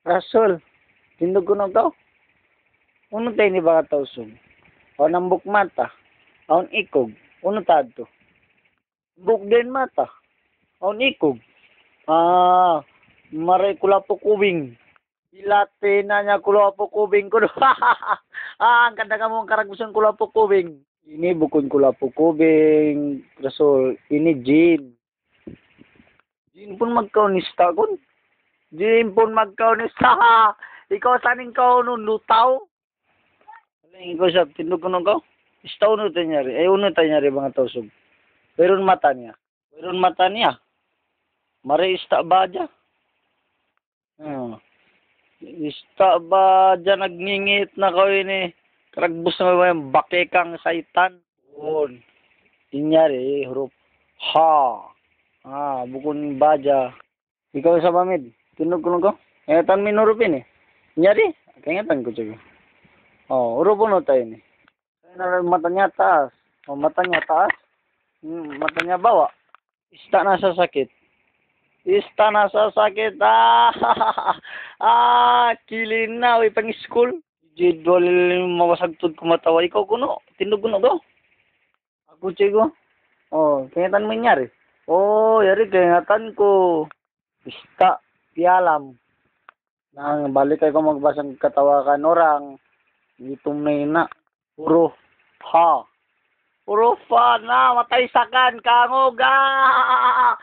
Rasol, tindog ko na to. Uno tayo ni baka tausun. O nang buk mata. Aun ikog. Uno tadto. Buk din mata. Aun ikog. Maray kula po kubing. Ilate na niya kula po kubing ko. Ang kanda ka mong karagusan kula po kubing. Ini bukon kula po kubing. Rasol, ini Jin. Jin pun magkaunista kun. Jin pun magkaunista. Ikaw saning ka nun lutaw. Ikaw sa tindog ko nung ka. Istaw no tayo nyari. Uno tayo nyari mga tausog. Pero mata niya. Mare ista ba dya? Ista ba dya nagngingit na ko ini. Karagbus na yung bakekang saitan. Yun. Inyari huruf ha. Bukon ba dya. Ikaw sa pamid. Tindog ko nung ka. Tan minurupin eh. Inyari. Kayangatan ko siya. Huruf uno tayo ni. Mata niya taas. Mata niya taas. Mata niya bawa. Ista na sa sakit. Kilin na. Uy, pang school. Jidwal mawasagtod kumatawa. Ikaw kuno. Tindog kuno ko. Ako chigo. Kayatan mo nyari. Yari kayatan ko. Ista. Pialam. Nang balik kayo magbasang katawakan orang. Itong na puro ha na matay sakan kangog ah